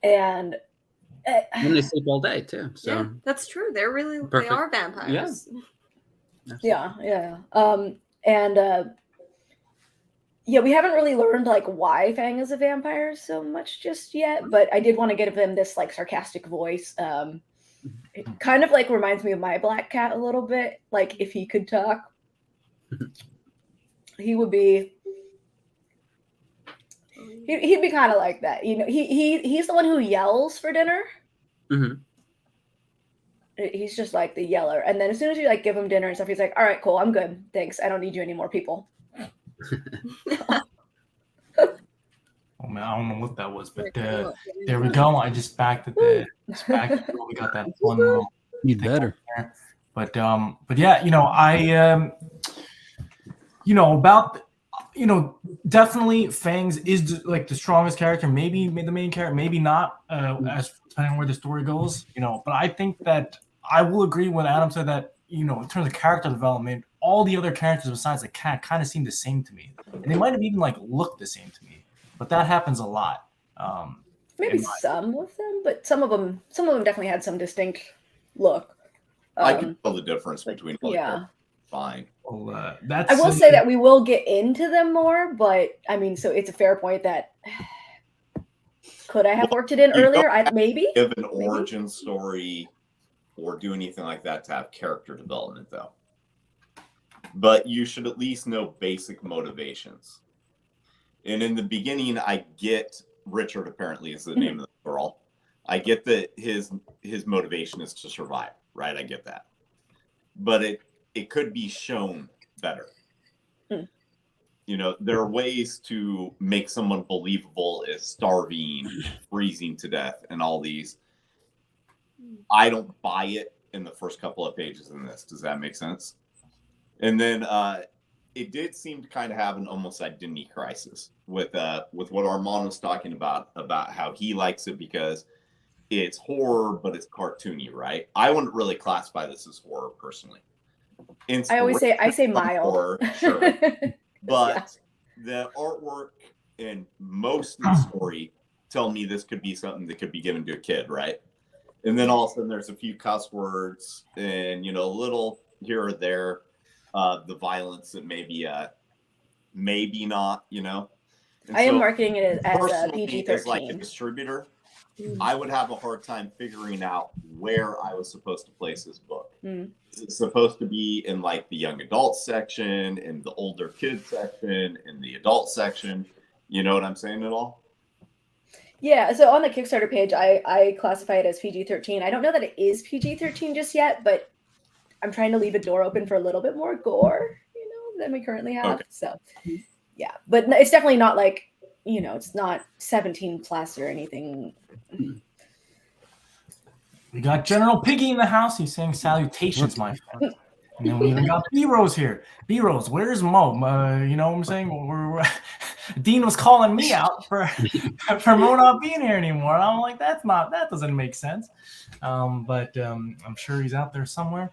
And they sleep all day too. So yeah, that's true. They are vampires. Yeah. We haven't really learned why Fang is a vampire so much just yet, but I did want to give him this sarcastic voice. It kind of reminds me of my black cat a little bit. If he could talk, he would be. He'd be kind of like that, He's the one who yells for dinner. Mm-hmm. He's just the yeller, and then as soon as you give him dinner and stuff, he's like, "All right, cool, I'm good, thanks. I don't need you anymore, people." Oh man, I don't know what that was, but there we go. I just backed it. We got that fun little. You better. But yeah, about definitely Fangs is the strongest character. Maybe the main character, maybe not. As depending on where the story goes, But I think that I will agree when Adam said that. In terms of character development, all the other characters besides the cat kind of seem the same to me, and they might have even looked the same to me. But that happens a lot. Maybe some of them, but some of them definitely had some distinct look. I can tell the difference between fine. Well, I will say that we will get into them more, but I mean, so it's a fair point that could I have worked it in earlier? Maybe give an origin story or do anything like that to have character development, though. But you should at least know basic motivations. And in the beginning, I get Richard apparently is the name of the girl. I get that his motivation is to survive, right? I get that. But it could be shown better. There are ways to make someone believable as starving, freezing to death, and all these. I don't buy it in the first couple of pages in this. Does that make sense? And then it did seem to kind of have an almost identity crisis with what Armand was talking about how he likes it because it's horror, but it's cartoony, right? I wouldn't really classify this as horror personally. I always say mild. Horror, sure. But the artwork and most of the story tell me this could be something that could be given to a kid, right? And then all of a sudden there's a few cuss words and, a little here or there. The violence that maybe not, And I am marketing it as a PG-13. As a distributor, I would have a hard time figuring out where I was supposed to place this book. Is it supposed to be in the young adult section, in the older kids section, in the adult section? You know what I'm saying at all? Yeah, so on the Kickstarter page, I classify it as PG-13. I don't know that it is PG-13 just yet, but I'm trying to leave a door open for a little bit more gore, than we currently have. Okay. So, yeah, but it's definitely not it's not 17 plus or anything. We got General Piggy in the house. He's saying salutations, my friend. And then we even got B-Rose here. B-Rose, where's Mo? You know what I'm saying? Dean was calling me out for Mo not being here anymore. And I'm like, that doesn't make sense. But I'm sure he's out there somewhere.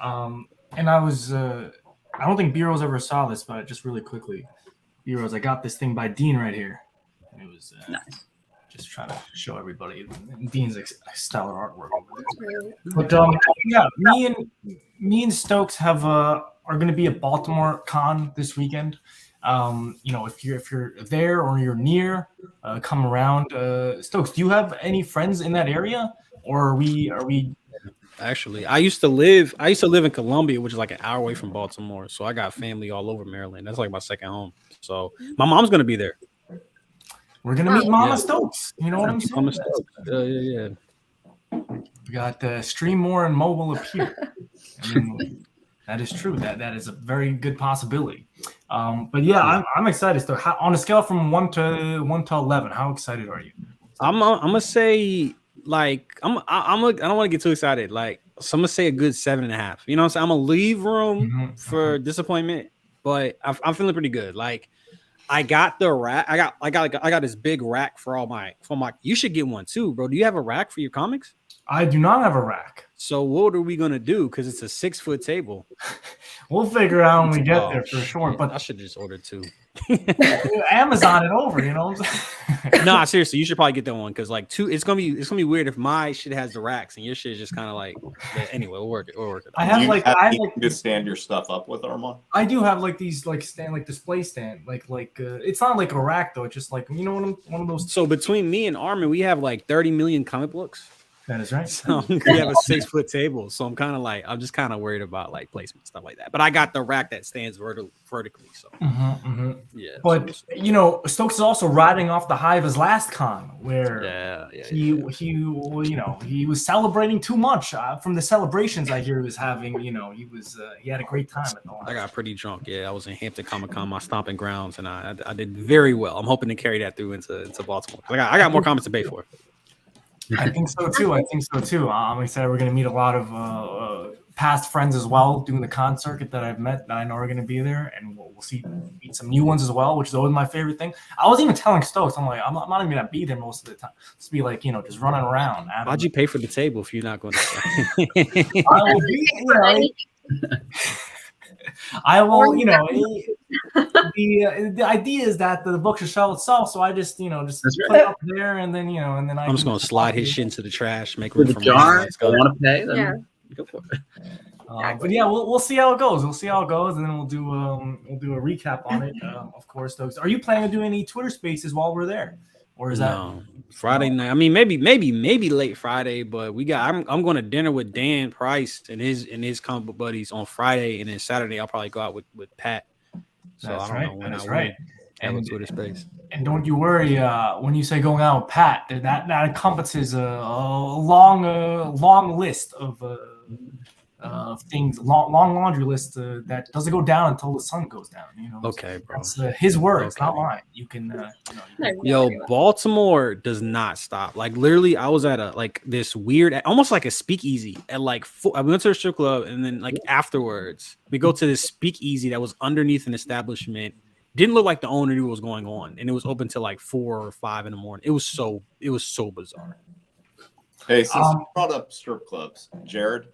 And I don't think B-Rose ever saw this, but just really quickly, B-Rose, I got this thing by Dean right here. It was nice. Just trying to show everybody Dean's stellar artwork over there. But yeah, me and Stokes are going to be at Baltimore Con this weekend. You know, if you're there or you're near, come around. Stokes, do you have any friends in that area, or are we? Actually, I used to live in Columbia, which is like an hour away from Baltimore. So I got family all over Maryland. That's like my second home. So my mom's gonna be there. We're gonna meet Mama Stokes. You know what I'm saying? Mama Stokes. Yeah. We got Stream More and Mobile Appear. I mean, that is true. That is a very good possibility. But yeah, I'm excited. So, on a scale from 1 to 11, how excited are you? I'm gonna say like I don't want to get too excited. Like, so I'm gonna say a good 7.5. You know what I'm saying? I'm gonna leave room for disappointment, but I'm feeling pretty good. Like, I got the rack. I got this big rack for my. You should get one too, bro. Do you have a rack for your comics? I do not have a rack. So what are we gonna do? Because it's a 6-foot table. We'll figure out when we get there for sure. But I should just order 2. Amazon it over, you know what I'm saying? No, seriously, you should probably get that one because like 2, it's gonna be weird if my shit has the racks and your shit is just kind of like. Anyway, we'll work it. I have like to stand your stuff up with, Armand. I do have like these display stand like it's not like a rack though. It's just like, you know, one of those. So between me and Armin, we have like 30 million comic books. That is right. So we have a 6-foot table. So I'm just kind of worried about like placement stuff like that. But I got the rack that stands vertically. So yeah. But you know, Stokes is also riding off the high of his last con, where he was celebrating too much from the celebrations I hear he was having. You know, he had a great time at the last. I got pretty drunk. Yeah, I was in Hampton Comic Con, my stomping grounds, and I did very well. I'm hoping to carry that through into Baltimore. I got more comments to pay for. I think so too. I'm excited. We're going to meet a lot of past friends as well doing the con circuit that I've met that I know are going to be there, and we'll meet some new ones as well, which is always my favorite thing. I was even telling Stokes, I'm like, I'm not even going to be there most of the time. Just be like, you know, just running around. Why'd you pay for the table if you're not going to? I will be. You know, I will. You know, the idea is that the book should sell itself, so I just put it up there, and then I'm just gonna slide his shit into the trash, make room for jar. I want to pay. Then go for it. But yeah, we'll see how it goes. We'll see how it goes, and then we'll do a recap on it. Of course, those. Are you planning to do any Twitter Spaces while we're there, or is that Friday night? I mean, maybe late Friday, but I'm going to dinner with Dan Price and his comic book buddies on Friday, and then Saturday I'll probably go out with Pat. So that's I don't know when that's I right. Have a Twitter Space. And don't you worry, when you say going out with Pat, that encompasses a long list of things, long laundry list that doesn't go down until the sun goes down. You know. Okay, bro. That's his words, not mine. You can. Baltimore does not stop. Like literally, I was at this weird, almost like a speakeasy at like 4. I went to a strip club, and then like afterwards, we go to this speakeasy that was underneath an establishment. Didn't look like the owner knew what was going on, and it was open till like 4 or 5 in the morning. It was so bizarre. Hey, since you brought up strip clubs, Jared.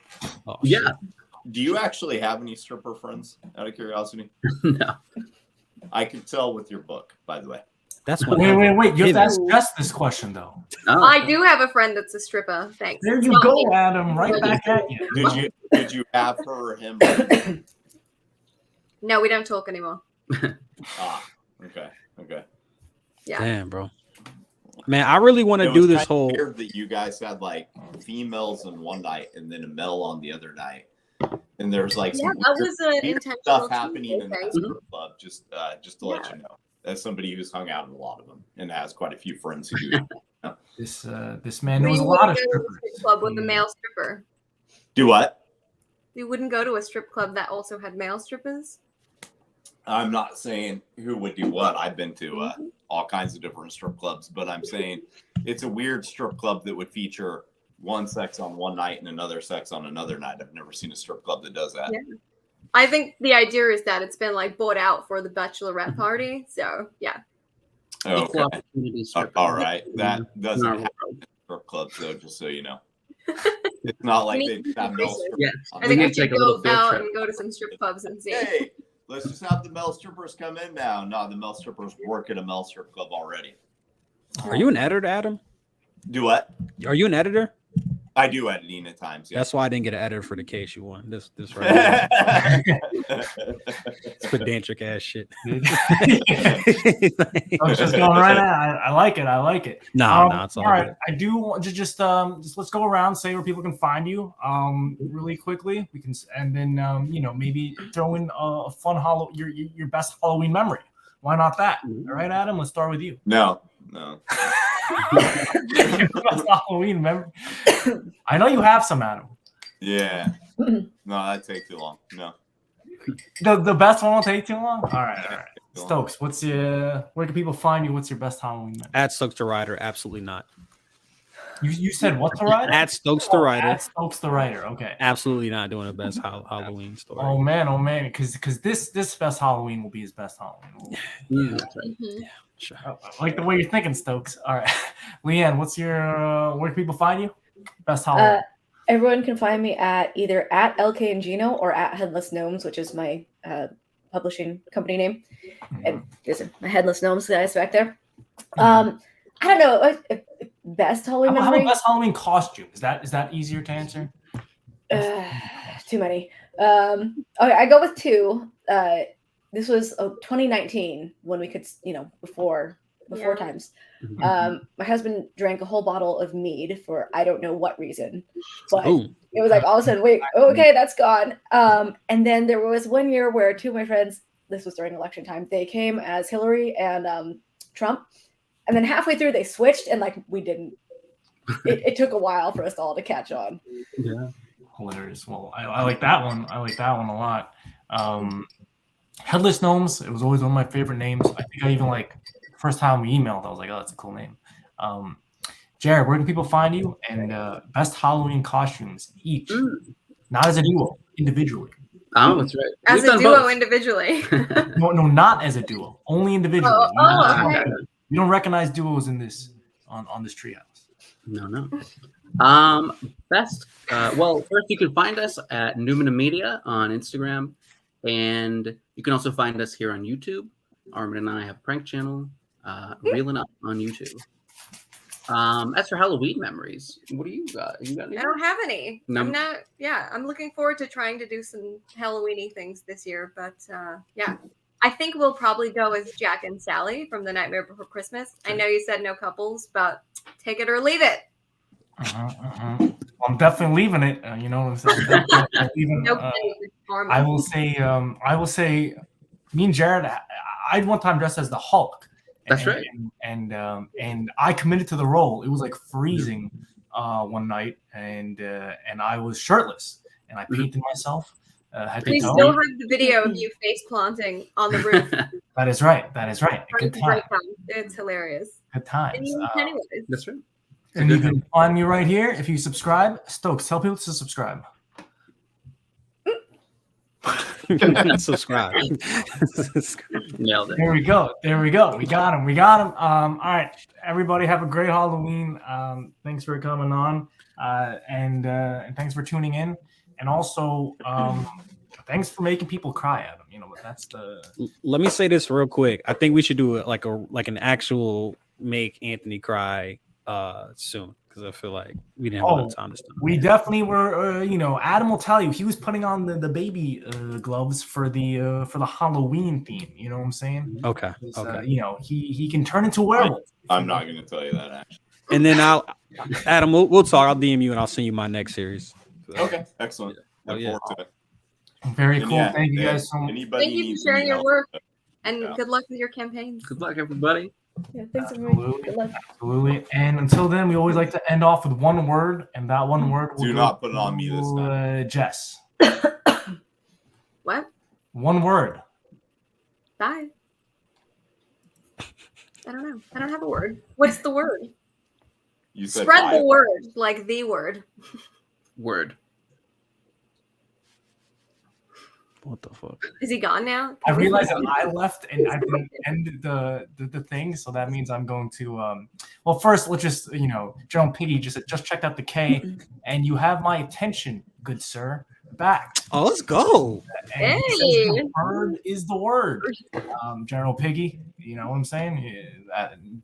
Oh, yeah. shit. Do you actually have any stripper friends? Out of curiosity. No. I could tell with your book, by the way. That's what. Wait! You have to ask Jess this question though. Oh. I do have a friend that's a stripper. Thanks. There you go, Adam. Right back at you. Did you have her or him? No, we don't talk anymore. Okay. Yeah. Damn, bro. Man, I really want to do this whole. Weird that you guys had like females on one night and then a male on the other night, and there's like some that was an weird intentional stuff happening in that thing. strip club. Just to let you know, as somebody who's hung out in a lot of them and has quite a few friends who do. This man knows a lot of strippers. Strip club with a male stripper. Do what? You wouldn't go to a strip club that also had male strippers? I'm not saying who would do what. I've been to all kinds of different strip clubs, but I'm saying it's a weird strip club that would feature one sex on one night and another sex on another night. I've never seen a strip club that does that. Yeah. I think the idea is that it's been like bought out for the bachelorette party. So yeah. Okay. All right. That doesn't No. happen in strip clubs, though, just so you know. It's not like they have male strippers. Yeah. on I the think I need to should take a little go field out trip. and go to some strip clubs and see. Hey, let's just have the male strippers come in now. No, the male strippers work at a male strip club already. Are you an editor, Adam? Do what? Are you an editor? I do editing at times. Yeah. That's why I didn't get an editor for the case you won. This right here. It's pedantic ass shit. I was just going right at. I like it. I like it. No, it's all all right. good. I do want to just let's go around, say where people can find you. Really quickly, we can, and then maybe throw in a fun your best Halloween memory. Why not that? All right, Adam. Let's start with you. No. Your best Halloween memory. I know you have some, Adam. Yeah. No, that'd take too long. No. The best one will take too long. All right. Stokes, where can people find you? What's your best Halloween memory? At Stokes the Writer, absolutely not. You said what the writer? At Stokes the Writer. At Stokes the writer. Okay. Absolutely not doing the best Halloween story. Oh man, because this best Halloween will be his best Halloween. Yeah, that's right. Mhm. Sure. I like the way you're thinking, Stokes. All right, Leanne, what's your where can people find you? Best Halloween. Everyone can find me at either at LK and Gino or at Headless Gnomes, which is my publishing company name. And there's my Headless Gnomes guys back there. I don't know. Best Halloween How memory? about best Halloween costume? Is that easier to answer? Too many. Okay, I go with two. This was 2019 when we could, before times. My husband drank a whole bottle of mead for I don't know what reason, but it was like all of a sudden, wait, okay, that's gone. And then there was one year where two of my friends, this was during election time, they came as Hillary and Trump, and then halfway through they switched, and like we didn't. It took a while for us all to catch on. Yeah. Hilarious. Well, I like that one. I like that one a lot. Headless Gnomes. It was always one of my favorite names. I think I even first time we emailed, I was like, oh, that's a cool name. Jared, where can people find you? And best Halloween costumes each, not as a duo, individually. Oh, that's right. As We've a done duo both. individually. No, not as a duo, only individually. Okay. We don't recognize duos in this on this treehouse. No. Best. Well, first you can find us at Numina Media on Instagram, and you can also find us here on YouTube. Armin and I have a prank channel, Reeling Up on YouTube. As for Halloween memories, what do you got? You got any? I don't have any. No. I'm not. Yeah, I'm looking forward to trying to do some Halloweeny things this year. But yeah, I think we'll probably go as Jack and Sally from The Nightmare Before Christmas. I know you said no couples, but take it or leave it. I'm definitely leaving it. You know what I'm saying? Leaving, I will say, me and Jared, I one time dressed as the Hulk. That's right. And I committed to the role. It was like freezing one night, and I was shirtless, and I painted myself. We still have the video of you face planting on the roof. That is right. Good time. It's hilarious. Good times. Anyways. That's right. And you can find me right here if you subscribe. Stokes, tell people to subscribe. Subscribe. Nailed it. There we go. We got him. All right, everybody, have a great Halloween. Thanks for coming on, and thanks for tuning in, and also thanks for making people cry, Adam. But that's the. Let me say this real quick. I think we should do it like an actual make Anthony cry soon, because I feel like we didn't have enough time this time. We definitely were. Adam will tell you he was putting on the baby gloves for the Halloween theme. You know what I'm saying? Okay. He can turn into a werewolf. I'm not going to tell you that, actually. And then Adam, we'll talk. I'll DM you and I'll send you my next series. Okay, excellent. Look forward to it. Very cool. Thank you guys so much. Thank you for sharing your work, and good luck with your campaigns. Good luck, everybody. Yeah, thanks everyone. Good luck. Absolutely. And until then, we always like to end off with one word, and that one word will Do not put it on me this time. Jess. What? One word. Bye. I don't know. I don't have a word. What's the word? You said Spread the five. word, like the word. Word. What the fuck? Is he gone now? I realized that I left and I didn't end the thing, so that means I'm going to well, first let's just General Piggy just checked out the K, and you have my attention, good sir. Back. Oh, let's go. And he says the word is the word. General Piggy, you know what I'm saying?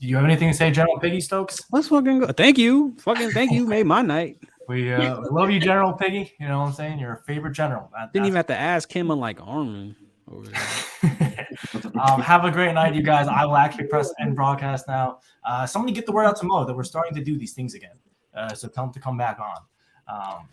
Do you have anything to say, General Piggy Stokes? Let's fucking go. Thank you. Fucking thank you. Made my night. We love you, General Piggy. You know what I'm saying? You're a favorite general. Didn't even have to ask him unlike Armin over there. Have a great night, you guys. I will actually press end broadcast now. Somebody get the word out to Mo that we're starting to do these things again. So tell him to come back on.